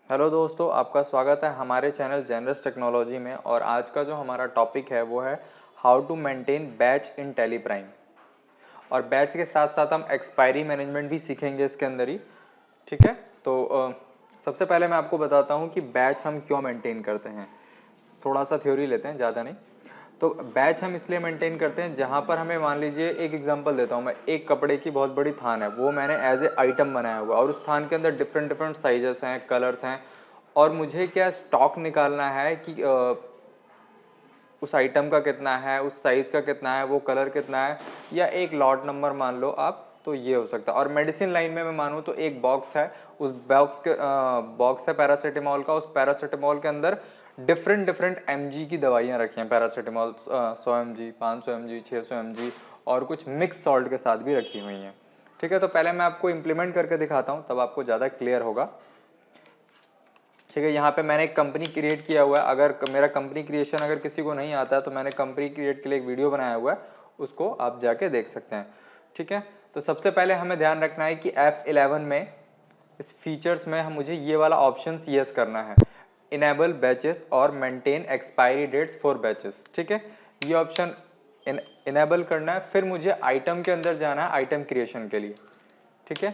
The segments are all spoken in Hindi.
हेलो दोस्तों, आपका स्वागत है हमारे चैनल जेनरस टेक्नोलॉजी में। और आज का जो हमारा टॉपिक है वो है how to maintain batch in Tally prime. और बैच के साथ साथ हम एक्सपायरी मैनेजमेंट भी सीखेंगे इसके अंदर ही। ठीक है, तो सबसे पहले मैं आपको बताता हूँ कि बैच हम क्यों मेंटेन करते हैं। थोड़ा सा थ्योरी लेते हैं, ज़्यादा नहीं। तो बैच हम इसलिए मेंटेन करते हैं जहाँ पर हमें, मान लीजिए एक एग्जांपल देता हूँ मैं, एक कपड़े की बहुत बड़ी थान है, वो मैंने एज ए आइटम बनाया हुआ और उस थान के अंदर डिफरेंट डिफरेंट साइजेस हैं, कलर्स हैं। और मुझे क्या स्टॉक निकालना है कि उस आइटम का कितना है, उस साइज़ का कितना है, वो कलर कितना है, या एक लॉट नंबर मान लो आप, तो ये हो सकता है। और मेडिसिन लाइन में मैं मानूँ तो एक बॉक्स है, उस बॉक्स है पैरासीटामोल का, उस पैरासीटामोल के अंदर डिफरेंट डिफरेंट mg की दवाइयाँ रखी हैं। पैरासीटामोल 100 mg, 500 mg, 600 mg और कुछ मिक्स सॉल्ट के साथ भी रखी हुई हैं। ठीक है, तो पहले मैं आपको इम्प्लीमेंट करके दिखाता हूँ, तब आपको ज़्यादा क्लियर होगा। ठीक है, यहाँ पे मैंने एक कंपनी क्रिएट किया हुआ है। अगर मेरा कंपनी क्रिएशन अगर किसी को नहीं आता है तो मैंने कंपनी क्रिएट के लिए एक वीडियो बनाया हुआ है, उसको आप जाके देख सकते हैं। ठीक है, तो सबसे पहले हमें ध्यान रखना है कि F11 में इस फीचर्स में मुझे ये वाला ऑप्शन यस करना है, इनेबल बैचेस और maintain expiry dates for batches. ठीक है, ये ऑप्शन इनेबल करना है। फिर मुझे आइटम के अंदर जाना है, आइटम क्रिएशन के लिए। ठीक है,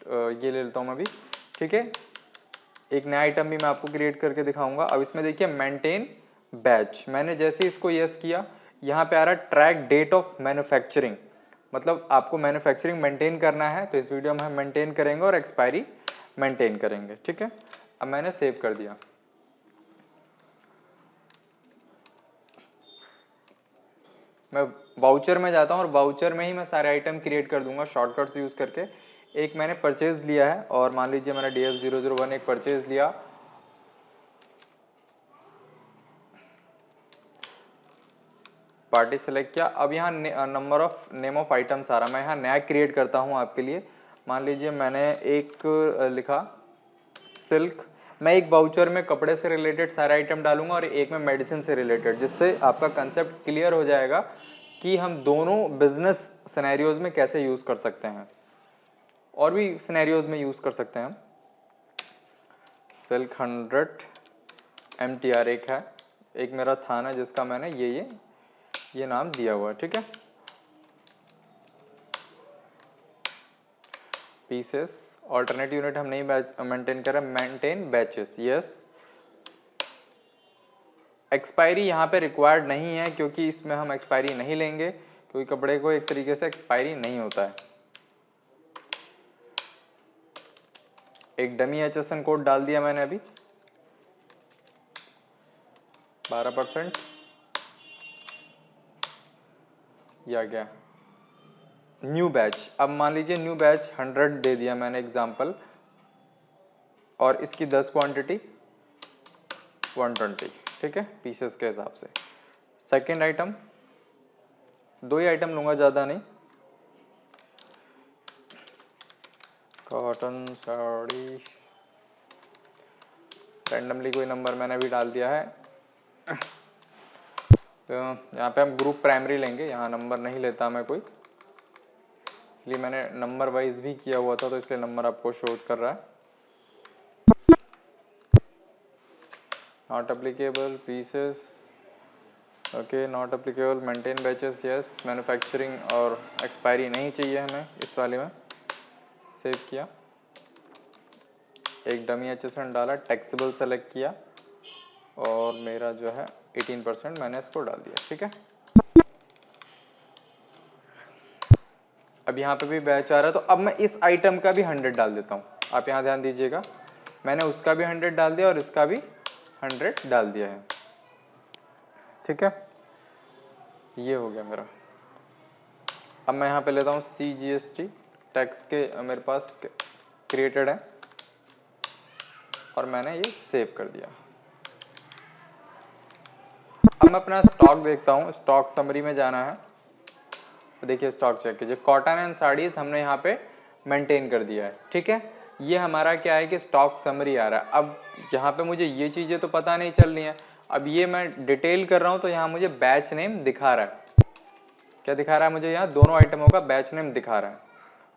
ये ले लेता हूँ मैं अभी। ठीक है, एक नया आइटम भी मैं आपको क्रिएट करके दिखाऊंगा। अब इसमें देखिए मेंटेन बैच, मैंने जैसे इसको यस किया, यहाँ पे आ रहा है ट्रैक डेट ऑफ मैन्युफैक्चरिंग। मतलब आपको मैन्युफैक्चरिंग मेंटेन करना है, तो इस वीडियो में हम मेंटेन करेंगे और एक्सपायरी मेंटेन करेंगे। ठीक है, अब मैंने सेव कर दिया। मैं वाउचर में जाता हूँ और वाउचर में ही मैं सारे आइटम क्रिएट कर दूंगा शॉर्टकट्स यूज करके। एक मैंने परचेज लिया है, और मान लीजिए मैंने DF001 एक परचेज लिया, पार्टी सेलेक्ट किया। अब यहाँ number of name of items आ रहा, मैं यहाँ नया क्रिएट करता हूँ आपके लिए। मान लीजिए मैंने एक लिखा सिल्क। मैं एक वाउचर में कपड़े से रिलेटेड सारे आइटम डालूंगा और एक में मेडिसिन से रिलेटेड, जिससे आपका कंसेप्ट क्लियर हो जाएगा कि हम दोनों बिजनेस सिनेरियोज में कैसे यूज कर सकते हैं, और भी सिनेरियोज में यूज कर सकते हैं हम। सिल्क 100 MTR एक है, एक मेरा थाना जिसका मैंने ये नाम दिया हुआ है। ठीक है, पीसेस ऑल्टरनेट यूनिट हम नहीं मेंटेन कर रहे, मेंटेन बैचेस यस। एक्सपायरी यहाँ पे रिक्वायर्ड नहीं है, क्योंकि इसमें हम एक्सपायरी नहीं लेंगे, क्योंकि कपड़े को एक तरीके से एक्सपायरी नहीं होता है। एक डमी HSN कोड डाल दिया मैंने अभी 12%, या क्या न्यू बैच। अब मान लीजिए न्यू बैच 100 दे दिया मैंने एग्जांपल, और इसकी 10 क्वांटिटी 120। ठीक है, पीसेस के हिसाब से। सेकेंड आइटम, 2 ही आइटम लूंगा, ज़्यादा नहीं। कॉटन साड़ी, रैंडमली कोई नंबर मैंने अभी डाल दिया है। तो यहाँ पे हम ग्रुप प्राइमरी लेंगे, यहाँ नंबर नहीं लेता मैं कोई, इसलिए मैंने नंबर वाइज भी किया हुआ था, तो इसलिए नंबर आपको शो कर रहा है। Not applicable pieces, okay not applicable, maintain batches yes, manufacturing और एक्सपायरी नहीं चाहिए हमें इस वाले में। सेव किया, एक डमी HSN डाला, टैक्सेबल सेलेक्ट किया, और मेरा जो है 18% मैंने इसको डाल दिया। ठीक है, अब यहाँ पे भी बैच आ रहा है, तो अब मैं इस आइटम का भी 100 डाल देता हूँ। आप यहाँ ध्यान दीजिएगा, मैंने उसका भी 100 डाल दिया और इसका भी 100 डाल दिया है। ठीक है, ये हो गया मेरा। अब मैं यहाँ पे लेता हूँ CGST, टैक्स के मेरे पास क्रिएटेड है, और मैंने ये सेव कर दिया। अब मैं अपना स्टॉक देखता हूँ, स्टॉक समरी में जाना है। देखिए स्टॉक चेक कीजिए, कॉटन एंड साड़ीज हमने यहाँ पे मेंटेन कर दिया है। ठीक है, ये हमारा क्या है कि स्टॉक समरी आ रहा है। अब यहाँ पे मुझे ये चीज़ें तो पता नहीं चल रही हैं, अब ये मैं डिटेल कर रहा हूँ, तो यहाँ मुझे बैच नेम दिखा रहा है क्या दिखा रहा है मुझे यहाँ, दोनों आइटमों का बैच नेम दिखा रहा है।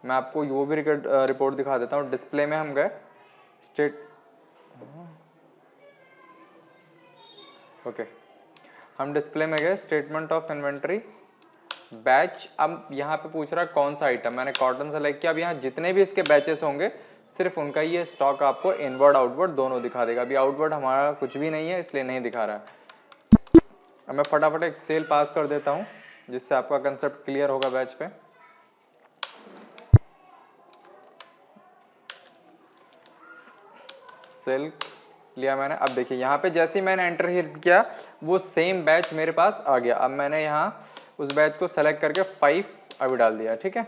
मैं आपको वो भी रिपोर्ट दिखा देता हूँ। डिस्प्ले में हम गए, स्टेट ओके, हम डिस्प्ले में गए, स्टेटमेंट ऑफ इन्वेंट्री, बैच। अब यहाँ पे पूछ रहा है कौन सा आइटम, मैंने कॉटन सेलेक्ट किया। अब यहाँ जितने भी इसके बैचेस होंगे सिर्फ उनका ये स्टॉक आपको इनवर्ड आउटवर्ड दोनों दिखा देगा। अभी आउटवर्ड हमारा कुछ भी नहीं है इसलिए नहीं दिखा रहा है। अब मैं फटाफट एक सेल पास कर देता हूँ जिससे आपका कंसेप्ट क्लियर होगा बैच पे। सेल लिया मैंने। अब देखिए यहाँ पे जैसे ही मैंने एंटर हिट किया वो सेम बैच मेरे पास आ गया। अब मैंने यहाँ उस बैच को सेलेक्ट करके 5 अभी डाल दिया, ठीक है।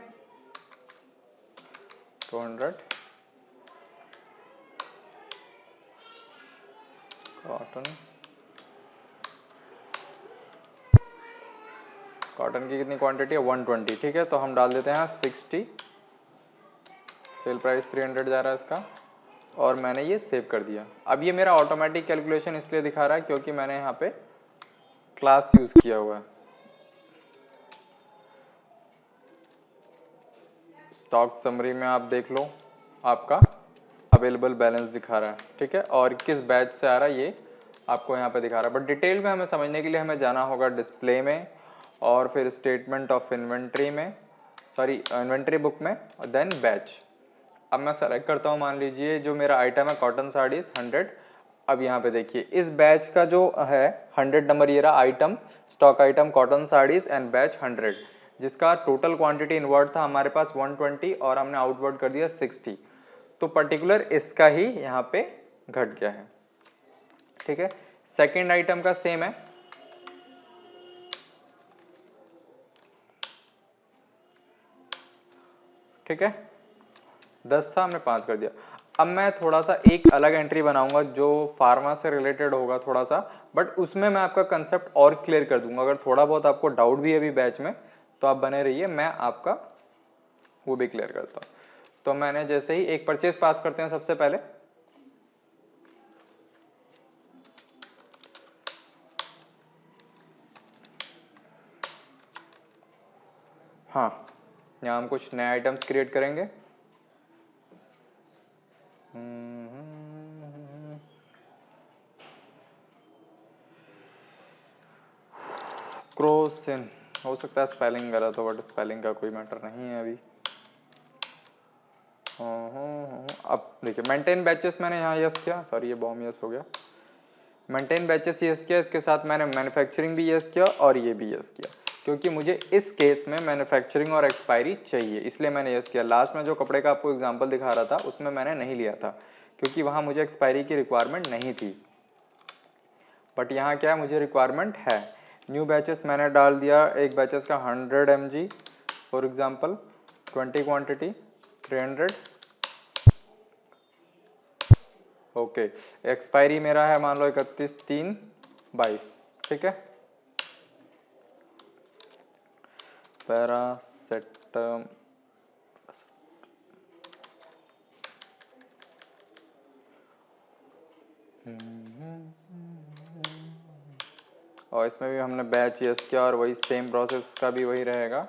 200 कॉटन की कितनी क्वांटिटी है, 120, ठीक है। तो हम डाल देते हैं यहाँ 60, सेल प्राइस 300 जा रहा है इसका, और मैंने ये सेव कर दिया। अब ये मेरा ऑटोमेटिक कैलकुलेशन इसलिए दिखा रहा है क्योंकि मैंने यहाँ पे क्लास यूज किया हुआ है। स्टॉक समरी में आप देख लो, आपका अवेलेबल बैलेंस दिखा रहा है, ठीक है, और किस बैच से आ रहा है ये आपको यहाँ पे दिखा रहा है। बट डिटेल में हमें समझने के लिए हमें जाना होगा डिस्प्ले में, और फिर स्टेटमेंट ऑफ इन्वेंट्री में, सॉरी इन्वेंट्री बुक में, और देन बैच। अब मैं सेलेक्ट करता हूँ, मान लीजिए जो मेरा आइटम है कॉटन साड़ीज 100। अब यहाँ पे देखिए इस बैच का जो है 100 नंबर ये रहा, item stock item cotton saris and batch 100, जिसका टोटल क्वांटिटी इनवर्ड था हमारे पास 120 और हमने आउटवर्ड कर दिया 60। तो पर्टिकुलर इसका ही यहाँ पे घट गया है, ठीक है। सेकेंड आइटम का सेम है, ठीक है, 10 था हमने 5 कर दिया। अब मैं थोड़ा सा एक अलग एंट्री बनाऊंगा जो फार्मा से रिलेटेड होगा थोड़ा सा, बट उसमें मैं आपका कंसेप्ट और क्लियर कर दूंगा। अगर थोड़ा बहुत आपको डाउट भी है अभी बैच में तो आप बने रहिए, मैं आपका वो भी क्लियर करता हूँ। तो मैंने जैसे ही एक परचेज पास करते हैं सबसे पहले, हाँ यहाँ हम कुछ नए आइटम्स क्रिएट करेंगे। क्रोसिन, हो सकता है स्पेलिंग गलत हो, बट स्पेलिंग का कोई मैटर नहीं है अभी। अब देखिए मेंटेन बैचेस मैंने यहाँ यस किया, सॉरी ये बॉम यस हो गया। मेंटेन बैचेस यस किया, इसके साथ मैंने मैन्युफैक्चरिंग भी यस किया और ये भी यस किया, क्योंकि मुझे इस केस में मैन्युफैक्चरिंग और एक्सपायरी चाहिए इसलिए मैंने यस किया। लास्ट में जो कपड़े का आपको एग्जांपल दिखा रहा था उसमें मैंने नहीं लिया था क्योंकि वहाँ मुझे एक्सपायरी की रिक्वायरमेंट नहीं थी, बट यहाँ क्या है मुझे रिक्वायरमेंट है। न्यू बैचेस मैंने डाल दिया, एक बैचेस का 100 mg for example, 20 quantity 300, okay. Expiry मेरा है मान लो 31/3/22, ठीक है। पैरासेटामोल, और इसमें भी हमने बैच यस किया और वही सेम प्रोसेस का भी वही रहेगा।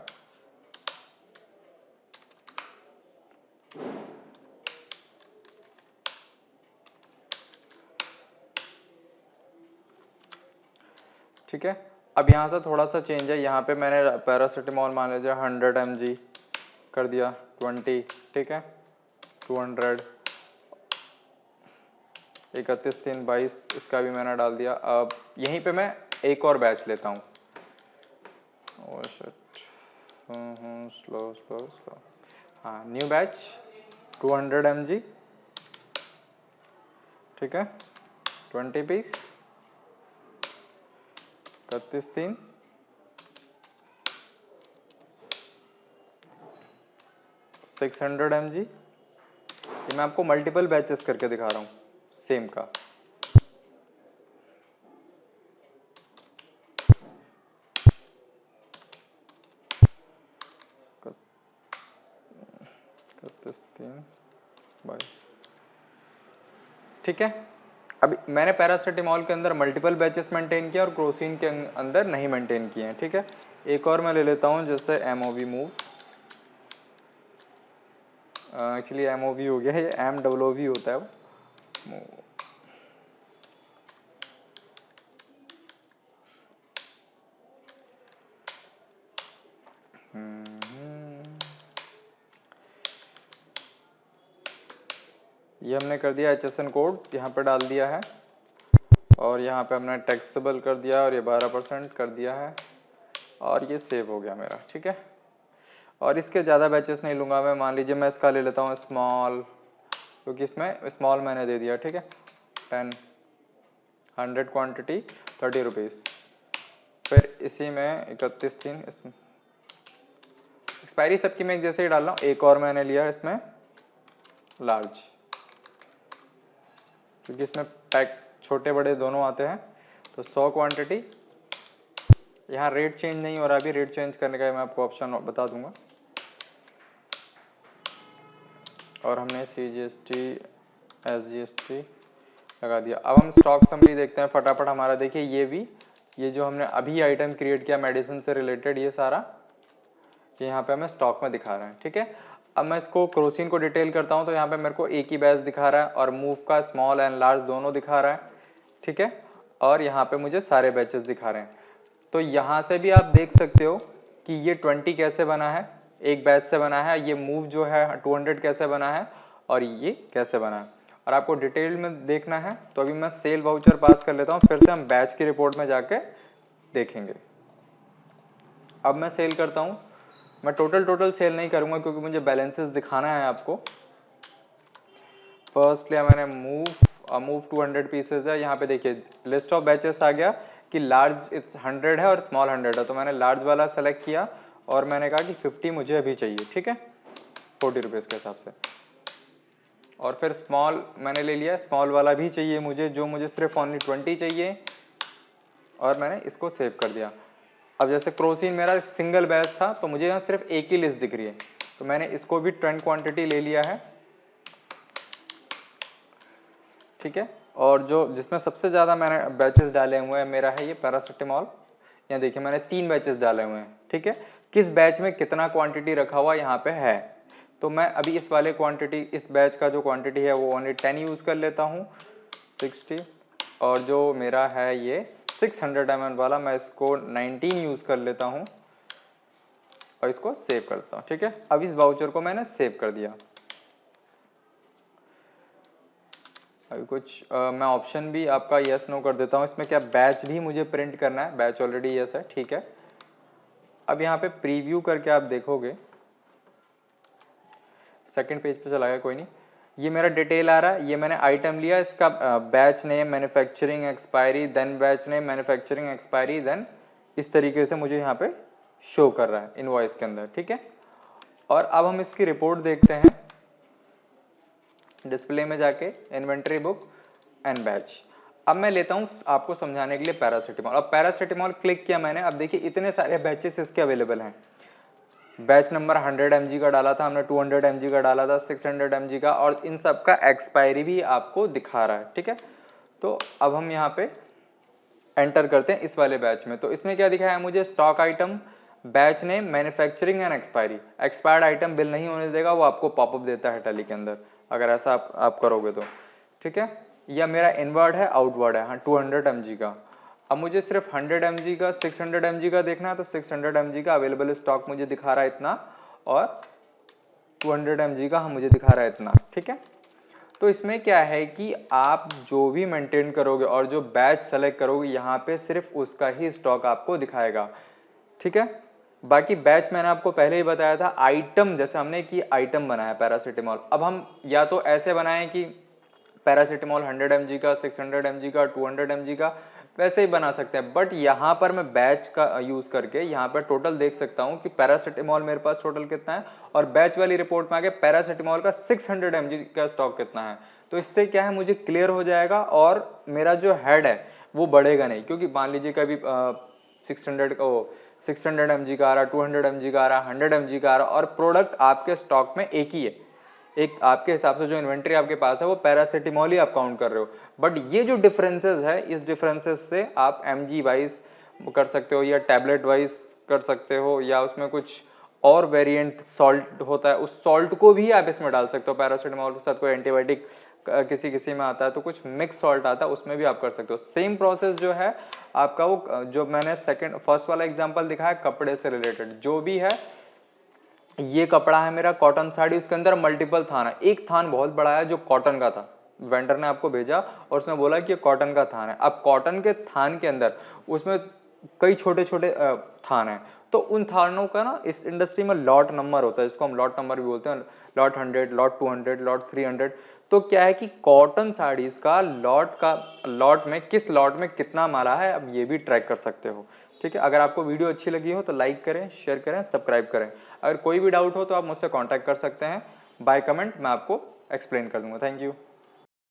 ठीक है, अब यहाँ से थोड़ा सा चेंज है, यहाँ पे मैंने पैरासीटामोल मान लीजिए 100 mg कर दिया 20, ठीक है, 200, 31/3/22 इसका भी मैंने डाल दिया। अब यहीं पे मैं एक और बैच लेता हूँ, स्लो स्लो स्लो, हाँ न्यू बैच 200 mg, ठीक है, 20 पीस, 31/3, 600 mg। ये मैं आपको मल्टीपल बैचेस करके दिखा रहा हूँ सेम का। ठीक है, अभी मैंने पैरासीटामोल के अंदर मल्टीपल बैचेस मेंटेन किया और क्रोसिन के अंदर नहीं मेंटेन किए हैं, ठीक है। एक और मैं ले लेता हूँ, जैसे MOV मूव, एक्चुअली MOV हो गया, ये MOV होता है वो मूव। ये हमने कर दिया HSN कोड यहाँ पे डाल दिया है, और यहाँ पे हमने टैक्सेबल कर दिया और ये 12% कर दिया है, और ये सेव हो गया मेरा। ठीक है, और इसके ज़्यादा बैचेस नहीं लूँगा मैं। मान लीजिए मैं इसका ले लेता हूँ स्मॉल, क्योंकि इसमें स्मॉल मैंने दे दिया। ठीक है, 100 क्वांटिटी 30 रुपीज़। फिर इसी में 31/3 इसमें एक्सपायरी सबकी मैं एक जैसे ही डाल रहा हूँ। एक और मैंने लिया इसमें लार्ज, क्योंकि इसमें पैक छोटे बड़े दोनों आते हैं। तो 100 क्वांटिटी, यहाँ रेट चेंज नहीं हो रहा अभी, रेट चेंज करने का मैं आपको ऑप्शन बता दूंगा। और हमने CGST SGST लगा दिया। अब हम स्टॉक समरी देखते हैं फटाफट हमारा। देखिए ये जो हमने अभी आइटम क्रिएट किया मेडिसिन से रिलेटेड, ये सारा ये यहाँ पे हमें स्टॉक में दिखा रहा है। ठीक है, अब मैं इसको क्रोसिन को डिटेल करता हूँ तो यहाँ पे मेरे को एक ही बैच दिखा रहा है, और मूव का स्मॉल एंड लार्ज दोनों दिखा रहा है। ठीक है, और यहाँ पे मुझे सारे बैचेस दिखा रहे हैं। तो यहाँ से भी आप देख सकते हो कि ये 20 कैसे बना है, एक बैच से बना है। ये मूव जो है 200 कैसे बना है, और ये कैसे बना है। और आपको डिटेल में देखना है तो अभी मैं सेल वाउचर पास कर लेता हूँ, फिर से हम बैच की रिपोर्ट में जाके देखेंगे। अब मैं सेल करता हूँ। मैं टोटल सेल नहीं करूँगा क्योंकि मुझे बैलेंसेस दिखाना है आपको। फर्स्ट लिया मैंने मूव 200 पीसेज है। यहाँ पे देखिए लिस्ट ऑफ बैचेस आ गया कि लार्ज 100 है और स्मॉल 100 है, तो मैंने लार्ज वाला सेलेक्ट किया और मैंने कहा कि 50 मुझे अभी चाहिए। ठीक है, 40 रुपीज़ के हिसाब से। और फिर स्मॉल मैंने ले लिया, स्मॉल वाला भी चाहिए मुझे, जो मुझे सिर्फ ओनली 20 चाहिए, और मैंने इसको सेव कर दिया। अब जैसे क्रोसिन मेरा सिंगल बैच था तो मुझे यहाँ सिर्फ एक ही लिस्ट दिख रही है, तो मैंने इसको भी 10 क्वांटिटी ले लिया है। ठीक है, और जो जिसमें सबसे ज़्यादा मैंने बैचेस डाले हुए हैं मेरा है ये पैरासिटामॉल। यहाँ देखिए मैंने 3 बैचेस डाले हुए हैं। ठीक है, किस बैच में कितना क्वांटिटी रखा हुआ यहाँ पे है, तो मैं अभी इस वाले क्वांटिटी, इस बैच का जो क्वांटिटी है वो ओनली 10 यूज़ कर लेता हूँ, 60। और जो मेरा है ये 600 ml वाला, मैं इसको 19 यूज़ कर लेता हूँ और इसको सेव करता हूँ। ठीक है, अब इस वाउचर को मैंने सेव कर दिया। अभी कुछ मैं ऑप्शन भी आपका यस नो कर देता हूँ। इसमें क्या बैच भी मुझे प्रिंट करना है, बैच ऑलरेडी यस है। ठीक है, अब यहाँ पे प्रीव्यू करके आप देखोगे, सेकंड पेज पे चला गया, कोई नहीं। ये मेरा डिटेल आ रहा है, ये मैंने आइटम लिया, इसका batch name, manufacturing expiry, then batch name, manufacturing expiry, then इस तरीके से मुझे यहाँ पे शो कर रहा है इनवॉइस के अंदर। ठीक है, और अब हम इसकी रिपोर्ट देखते हैं डिस्प्ले में जाके, इन्वेंट्री बुक एंड बैच। अब मैं लेता हूँ आपको समझाने के लिए पैरासिटामॉल। अब पैरासिटामॉल क्लिक किया मैंने, अब देखिए इतने सारे बैचेस इसके अवेलेबल हैं। बैच नंबर 100 mg का डाला था हमने, 200 mg का डाला था, 600 mg का, और इन सब का एक्सपायरी भी आपको दिखा रहा है। ठीक है, तो अब हम यहाँ पे एंटर करते हैं इस वाले बैच में। तो इसमें क्या दिखाया है मुझे, stock item, batch name, manufacturing and expiry. Expired item bill नहीं होने देगा, वो आपको पॉपअप देता है टैली के अंदर, अगर ऐसा आप करोगे तो। ठीक है, यह मेरा इनवर्ड है, आउटवर्ड है, हाँ 200 mg का। अब मुझे सिर्फ 100 mg का, 600 mg का देखना है, तो 600 mg का अवेलेबल स्टॉक मुझे दिखा रहा है इतना, और 200 mg का मुझे दिखा रहा है इतना। ठीक है, तो इसमें क्या है कि आप जो भी मेंटेन करोगे और जो बैच सेलेक्ट करोगे, यहाँ पे सिर्फ उसका ही स्टॉक आपको दिखाएगा। ठीक है, बाकी बैच मैंने आपको पहले ही बताया था। आइटम जैसे हमने कि आइटम बनाया पैरासिटामॉल, अब हम या तो ऐसे बनाएं कि पैरासिटामॉल 100 mg का, 600 mg का, 200 mg का, वैसे ही बना सकते हैं। बट यहाँ पर मैं बैच का यूज़ करके यहाँ पर टोटल देख सकता हूँ कि पैरासिटामॉल मेरे पास टोटल कितना है, और बैच वाली रिपोर्ट में आके पैरासिटामॉल का 600 mg का स्टॉक कितना है। तो इससे क्या है, मुझे क्लियर हो जाएगा, और मेरा जो हेड है वो बढ़ेगा नहीं। क्योंकि मान लीजिए कभी 600 mg का आ रहा, 200 mg का आ रहा, 100 mg का आ रहा, और प्रोडक्ट आपके स्टॉक में एक ही है, एक आपके हिसाब से जो इन्वेंट्री आपके पास है वो पैरासिटामॉल ही आप काउंट कर रहे हो। बट ये जो डिफरेंसेस है, इस डिफरेंसेस से आप mg वाइज कर सकते हो, या टैबलेट वाइज कर सकते हो, या उसमें कुछ और वेरिएंट सॉल्ट होता है, उस सॉल्ट को भी आप इसमें डाल सकते हो। पैरासीटामोल के साथ कोई एंटीबायोटिक किसी किसी में आता है तो कुछ मिक्स सॉल्ट आता है, उसमें भी आप कर सकते हो। सेम प्रोसेस जो है आपका, वो जो मैंने फर्स्ट वाला एग्जांपल दिखाया कपड़े से रिलेटेड, जो भी है, ये कपड़ा है मेरा कॉटन साड़ी, उसके अंदर मल्टीपल थान है, एक थान बहुत बड़ा है जो कॉटन का था, वेंडर ने आपको भेजा और उसने बोला कि ये कॉटन का थान है। अब कॉटन के थान के अंदर उसमें कई छोटे छोटे थान हैं, तो उन थानों का ना इस इंडस्ट्री में लॉट नंबर होता है, जिसको हम लॉट नंबर भी बोलते हैं, लॉट 100, लॉट 200, लॉट 300। तो क्या है कि कॉटन साड़ीज का लॉट में किस लॉट में कितना माला है, अब ये भी ट्रैक कर सकते हो। ठीक है, अगर आपको वीडियो अच्छी लगी हो तो लाइक करें, शेयर करें, सब्सक्राइब करें। अगर कोई भी डाउट हो तो आप मुझसे कांटेक्ट कर सकते हैं बाय कमेंट, मैं आपको एक्सप्लेन कर दूंगा। Thank you.